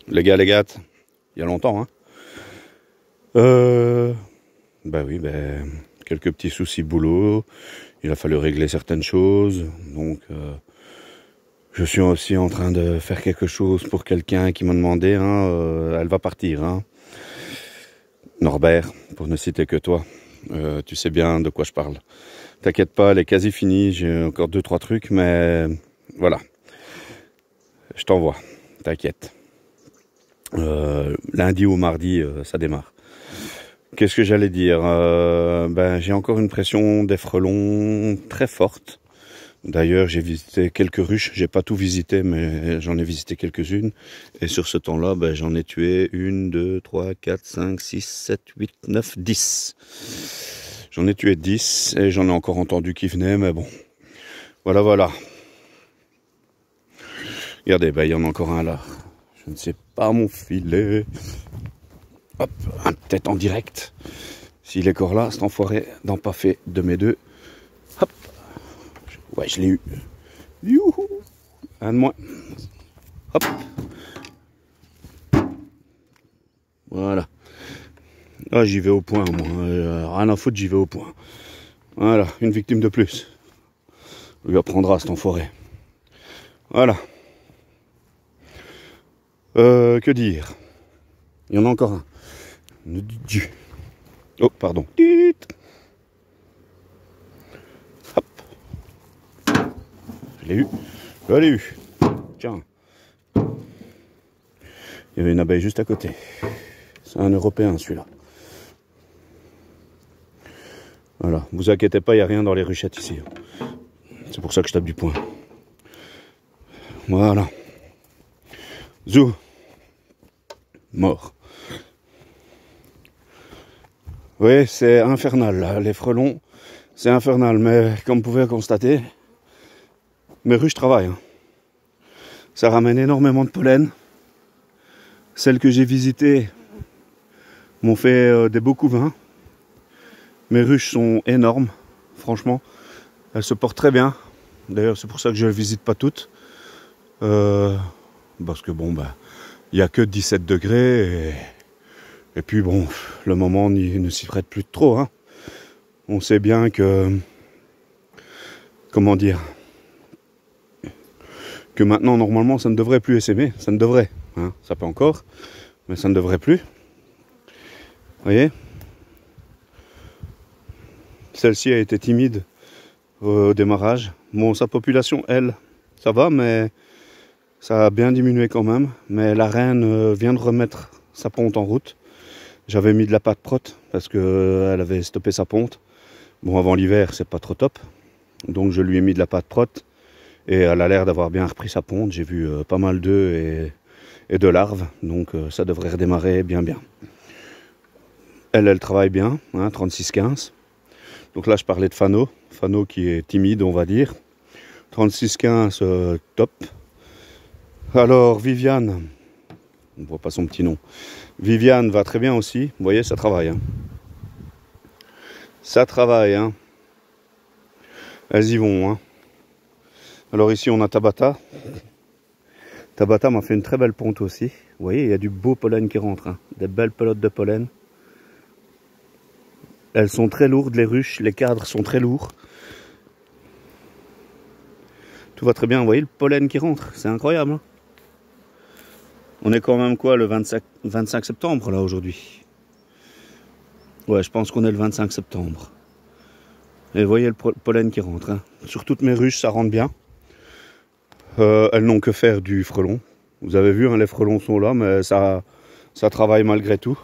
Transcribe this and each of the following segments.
Les gars, il y a longtemps, hein. Bah oui, quelques petits soucis boulot. Il a fallu régler certaines choses. Donc, je suis aussi en train de faire quelque chose pour quelqu'un qui m'a demandé, hein. Elle va partir, hein. Norbert, pour ne citer que toi. Tu sais bien de quoi je parle. T'inquiète pas, elle est quasi finie. J'ai encore 2-3 trucs, mais voilà. Je t'envoie. T'inquiète. Lundi ou mardi, ça démarre. Qu'est-ce que j'allais dire? J'ai encore une pression des frelons très forte. D'ailleurs, j'ai visité quelques ruches. J'ai pas tout visité, mais j'en ai visité quelques-unes. Et sur ce temps-là, j'en ai tué 1, 2, 3, 4, 5, 6, 7, 8, 9, 10. J'en ai tué 10 et j'en ai encore entendu qui venaient, mais bon. Voilà. Regardez, il y en a encore un là. Je ne sais pas mon filet. Hop, peut-être en direct. S'il est encore là, cet enfoiré d'en pas fait de mes deux. Hop. Ouais, je l'ai eu. Youhou. Un de moins. Hop. Voilà. Ah, j'y vais au point, moi. Rien à foutre, j'y vais au point. Voilà, une victime de plus. On lui apprendra cet enfoiré. Voilà. Que dire? Il y en a encore un. Oh, pardon. Hop. Je l'ai eu. Tiens. Il y avait une abeille juste à côté. C'est un Européen, celui-là. Voilà. Vous inquiétez pas, il n'y a rien dans les ruchettes ici. C'est pour ça que je tape du poing. Voilà. Zou. Mort. Oui, c'est infernal, là. Les frelons, c'est infernal. Mais comme vous pouvez constater, mes ruches travaillent, hein. Ça ramène énormément de pollen. Celles que j'ai visitées m'ont fait des beaux couvains. Mes ruches sont énormes, franchement. Elles se portent très bien. D'ailleurs, c'est pour ça que je ne les visite pas toutes. Parce que bon, il n'y a que 17 degrés. Et puis bon, le moment ne s'y prête plus trop, hein. On sait bien que... Comment dire? Que maintenant, normalement, ça ne devrait plus essaimer. Ça ne devrait, hein. Ça peut encore, mais ça ne devrait plus. Vous voyez? Celle-ci a été timide au démarrage. Bon, sa population, elle, ça va, mais ça a bien diminué quand même. Mais la reine vient de remettre sa ponte en route. J'avais mis de la pâte prot parce qu'elle avait stoppé sa ponte. Bon, avant l'hiver, c'est pas trop top. Donc je lui ai mis de la pâte prot. Et elle a l'air d'avoir bien repris sa ponte. J'ai vu pas mal d'œufs et de larves. Donc ça devrait redémarrer bien. Elle travaille bien, hein, 36-15. Donc là, je parlais de Fano. Fano qui est timide, on va dire. 36-15, top. Alors, Viviane, on ne voit pas son petit nom. Viviane va très bien aussi. Vous voyez, ça travaille, hein. Ça travaille, hein. Elles y vont, hein. Alors ici, on a Tabata. Tabata m'a fait une très belle ponte aussi. Vous voyez, il y a du beau pollen qui rentre, hein. Des belles pelotes de pollen. Elles sont très lourdes, les ruches, les cadres sont très lourds. Tout va très bien, vous voyez le pollen qui rentre, c'est incroyable, hein. On est quand même quoi, le 25 septembre là aujourd'hui? Ouais, je pense qu'on est le 25 septembre. Et vous voyez le pollen qui rentre, hein. Sur toutes mes ruches, ça rentre bien. Elles n'ont que faire du frelon. Vous avez vu, hein, les frelons sont là, mais ça travaille malgré tout.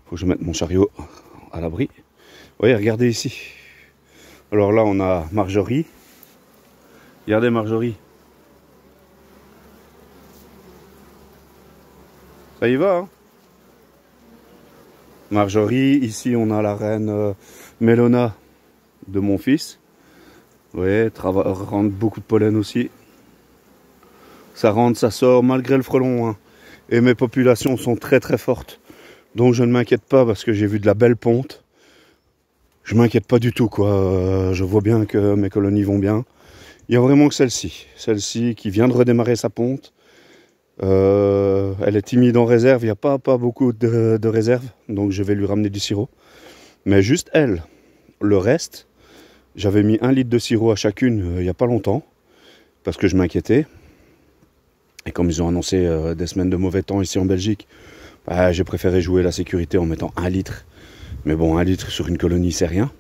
Faut que je mette mon chariot à l'abri. Vous voyez, regardez ici. Alors là, on a Marjorie. Regardez Marjorie. Ça y va, hein? Marjorie, ici on a la reine Mélona de mon fils. Vous voyez, rentre beaucoup de pollen aussi. Ça rentre, ça sort malgré le frelon, hein. Et mes populations sont très fortes. Donc je ne m'inquiète pas parce que j'ai vu de la belle ponte. Je m'inquiète pas du tout, quoi. Je vois bien que mes colonies vont bien. Il y a vraiment que celle-ci qui vient de redémarrer sa ponte. Elle elle est timide en réserve, il n'y a pas beaucoup de réserve, donc je vais lui ramener du sirop. Mais juste elle, le reste, j'avais mis 1 litre de sirop à chacune il n'y a pas longtemps, parce que je m'inquiétais. Et comme ils ont annoncé des semaines de mauvais temps ici en Belgique, bah, j'ai préféré jouer la sécurité en mettant 1 litre. Mais bon, 1 litre sur une colonie, c'est rien.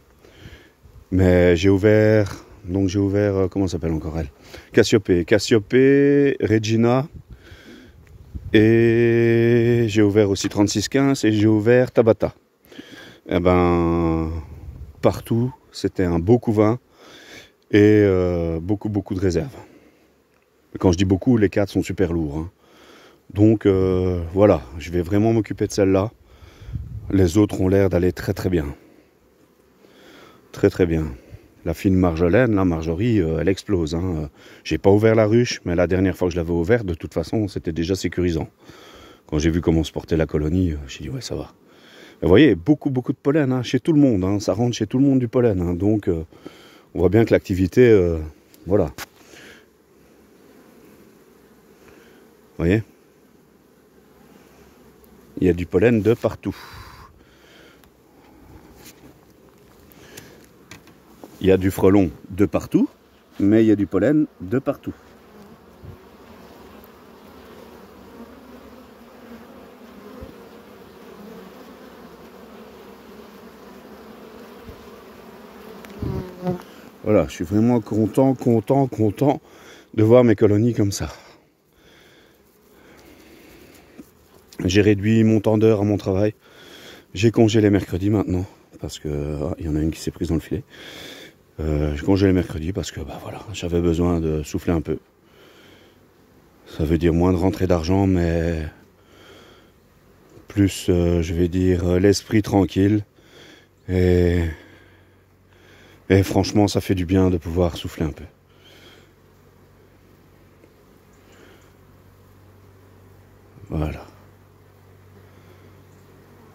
Mais j'ai ouvert, comment s'appelle encore elle? Cassiopée, Regina, et j'ai ouvert aussi 3615 et j'ai ouvert Tabata. Et ben, partout, c'était un beau couvain et beaucoup de réserves. Quand je dis beaucoup, les cadres sont super lourds. Hein. Donc voilà, je vais vraiment m'occuper de celle-là. Les autres ont l'air d'aller très bien. Très bien. La fine Marjolaine, la Marjorie, elle explose. Hein. J'ai pas ouvert la ruche, mais la dernière fois que je l'avais ouverte, de toute façon, c'était déjà sécurisant. Quand j'ai vu comment se portait la colonie, j'ai dit ouais, ça va. Et vous voyez, beaucoup de pollen hein, chez tout le monde. Hein. Ça rentre chez tout le monde du pollen. Hein. Donc on voit bien que l'activité, voilà. Vous voyez, il y a du pollen de partout. Il y a du frelon de partout, mais il y a du pollen de partout. Voilà, je suis vraiment content de voir mes colonies comme ça. J'ai réduit mon temps d'heure à mon travail. J'ai congé les mercredis maintenant, parce que il y en a une qui s'est prise dans le filet. J'ai congé les mercredis parce que bah voilà, j'avais besoin de souffler un peu. Ça veut dire moins de rentrée d'argent, mais plus, je vais dire, l'esprit tranquille. Et franchement, ça fait du bien de pouvoir souffler un peu. Voilà.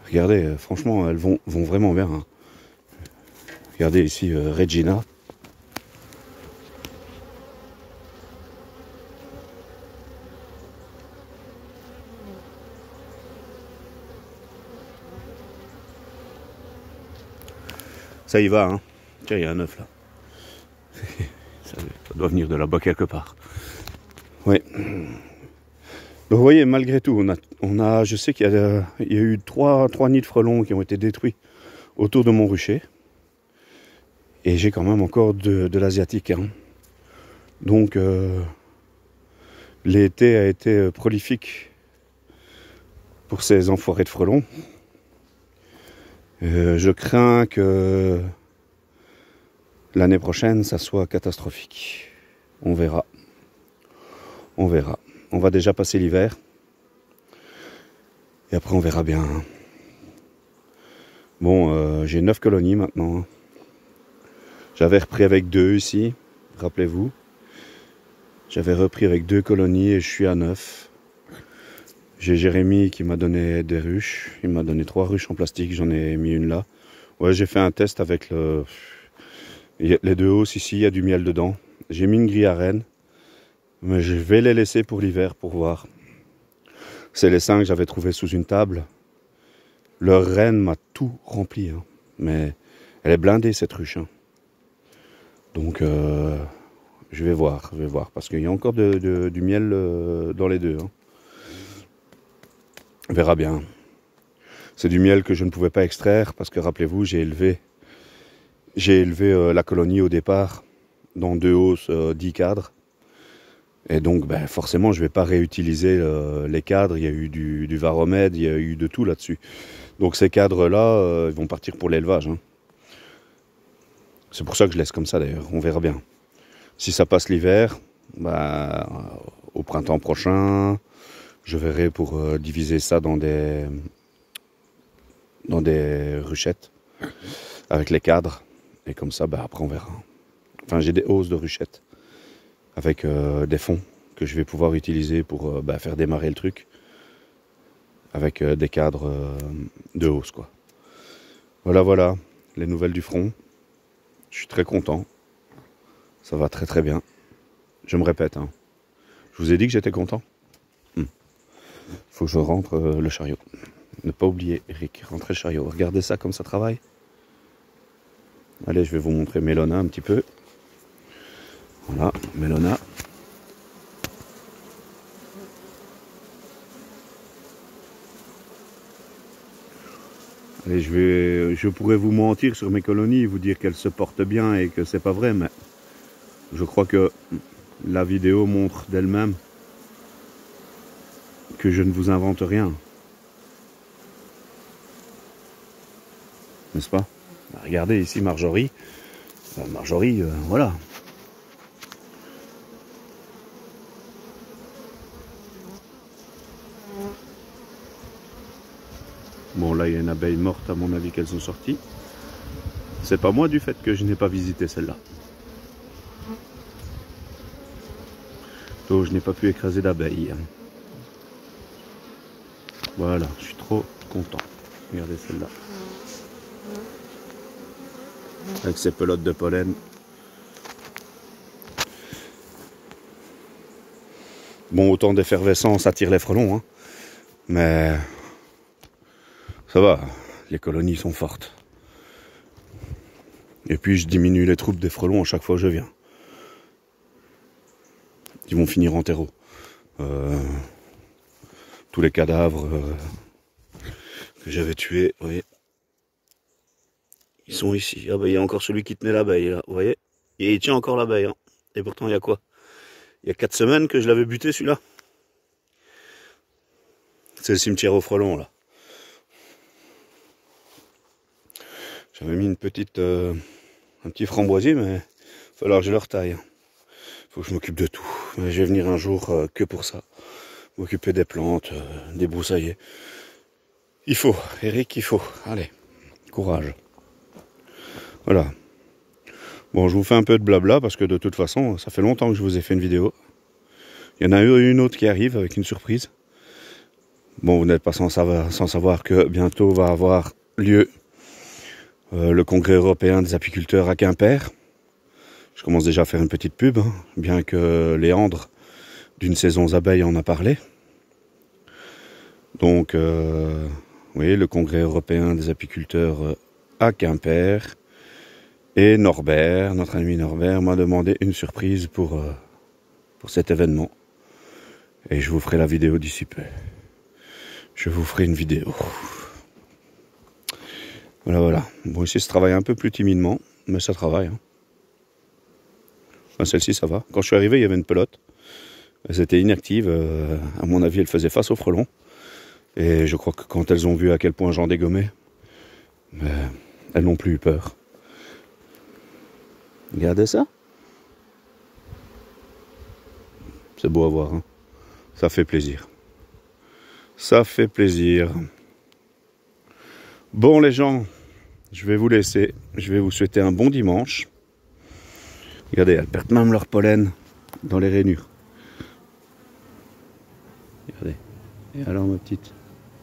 Regardez, franchement, elles vont vraiment bien. Hein. Regardez ici Regina. Ça y va, hein. Tiens, il y a un œuf là. Ça doit venir de là-bas quelque part. Oui. Donc vous voyez, malgré tout, je sais qu'il y a eu trois nids de frelons qui ont été détruits autour de mon rucher. Et j'ai quand même encore de l'asiatique. Hein. Donc l'été a été prolifique pour ces enfoirés de frelons. Je crains que l'année prochaine, ça soit catastrophique. On verra. On verra. On va déjà passer l'hiver. Et après, on verra bien. Bon, j'ai 9 colonies maintenant. J'avais repris avec 2 ici, rappelez-vous. J'avais repris avec 2 colonies et je suis à 9. J'ai Jérémy qui m'a donné des ruches. Il m'a donné 3 ruches en plastique, j'en ai mis une là. Ouais, j'ai fait un test avec les 2 hausses ici, il y a du miel dedans. J'ai mis une grille à reine. Mais je vais les laisser pour l'hiver pour voir. C'est les 5 que j'avais trouvés sous une table. Leur reine m'a tout rempli. Hein. Mais elle est blindée cette ruche. Hein. Donc je vais voir. Parce qu'il y a encore du miel dans les 2. Hein. On verra bien. C'est du miel que je ne pouvais pas extraire parce que rappelez-vous, j'ai élevé la colonie au départ dans 2 hausses 10 cadres. Et donc, ben, forcément, je ne vais pas réutiliser les cadres. Il y a eu du varomède, il y a eu de tout là-dessus. Donc ces cadres-là, ils vont partir pour l'élevage. Hein. C'est pour ça que je laisse comme ça d'ailleurs. On verra bien. Si ça passe l'hiver, bah, au printemps prochain, je verrai pour diviser ça dans des ruchettes avec les cadres. Et comme ça, bah, après on verra. Enfin, j'ai des hausses de ruchettes avec des fonds que je vais pouvoir utiliser pour faire démarrer le truc avec des cadres de hausse, quoi. Voilà, les nouvelles du front. Je suis très content. Ça va très bien. Je me répète, hein. Je vous ai dit que j'étais content. Faut que je rentre le chariot. Ne pas oublier, Eric, rentrer le chariot. Regardez ça comme ça travaille. Allez, je vais vous montrer Mélona un petit peu. Voilà, Mélona. Allez, je pourrais vous mentir sur mes colonies, vous dire qu'elles se portent bien et que c'est pas vrai, mais je crois que la vidéo montre d'elle-même que je ne vous invente rien. N'est-ce pas? Regardez ici Marjorie. Marjorie, voilà. Bon, là, il y a une abeille morte, à mon avis, qu'elles sont sorties. C'est pas moi du fait que je n'ai pas visité celle-là. Donc, je n'ai pas pu écraser d'abeilles. Voilà, je suis trop content. Regardez celle-là. Avec ses pelotes de pollen. Bon, autant d'effervescence attire les frelons, hein. Mais ça va, les colonies sont fortes. Et puis je diminue les troupes des frelons à chaque fois que je viens. Ils vont finir en terreau. Tous les cadavres que j'avais tués, vous voyez. Ils sont ici. Ah bah il y a encore celui qui tenait l'abeille là, vous voyez. Et il tient encore l'abeille. Hein. Et pourtant il y a quoi? Il y a 4 semaines que je l'avais buté celui-là. C'est le cimetière aux frelons là. J'avais mis une petite, un petit framboisier, mais il va falloir que je le retaille. Faut que je m'occupe de tout. Je vais venir un jour que pour ça. M'occuper des plantes, débroussailler. Il faut, Eric, il faut. Allez, courage. Voilà. Bon, je vous fais un peu de blabla parce que de toute façon, ça fait longtemps que je vous ai fait une vidéo. Il y en a eu une autre qui arrive avec une surprise. Bon, vous n'êtes pas sans savoir que bientôt va avoir lieu le congrès européen des apiculteurs à Quimper. Je commence déjà à faire une petite pub, hein, bien que Léandre d'une saison abeilles en a parlé. Donc, oui, le congrès européen des apiculteurs à Quimper. Et Norbert, notre ami Norbert, m'a demandé une surprise pour cet événement. Et je vous ferai la vidéo d'ici peu. Je vous ferai une vidéo. Voilà, voilà. Bon, ici, ça travaille un peu plus timidement, mais ça travaille. Hein. Enfin, celle-ci, ça va. Quand je suis arrivé, il y avait une pelote. Elles étaient inactives. À mon avis, elles faisaient face aux frelons. Et je crois que quand elles ont vu à quel point j'en dégommais, elles n'ont plus eu peur. Regardez ça. C'est beau à voir. Hein. Ça fait plaisir. Ça fait plaisir. Bon les gens, je vais vous laisser. Je vais vous souhaiter un bon dimanche. Regardez, elles perdent même leur pollen dans les rainures. Regardez. Et alors ma petite,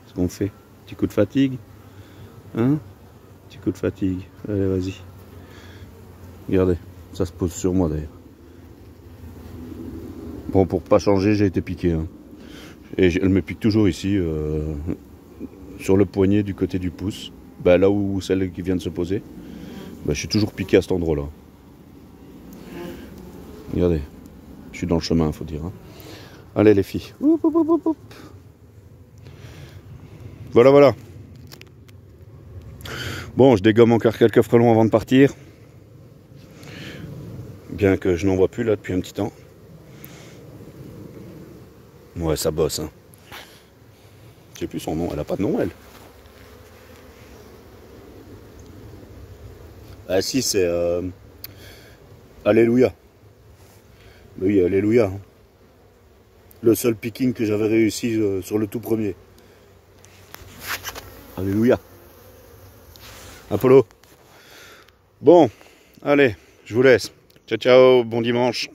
ce qu'on fait? Petit coup de fatigue? Hein? Petit coup de fatigue. Allez, vas-y. Regardez, ça se pose sur moi d'ailleurs. Bon, pour pas changer, j'ai été piqué. Hein. Et elle me pique toujours ici, sur le poignet du côté du pouce. Bah, là où celle qui vient de se poser. Bah, je suis toujours piqué à cet endroit-là. Regardez, je suis dans le chemin, il faut dire. Hein. Allez les filles. Oup, oup, oup, oup. Voilà, voilà. Bon, je dégomme encore quelques frelons avant de partir. Bien que je n'en vois plus là depuis un petit temps. Ouais, ça bosse. Hein. Je sais plus son nom. Elle a pas de nom, elle. Ah si, c'est Alléluia. Oui, Alléluia. Le seul picking que j'avais réussi sur le tout premier. Alléluia. Apollo. Bon, allez, je vous laisse. Ciao, ciao, bon dimanche.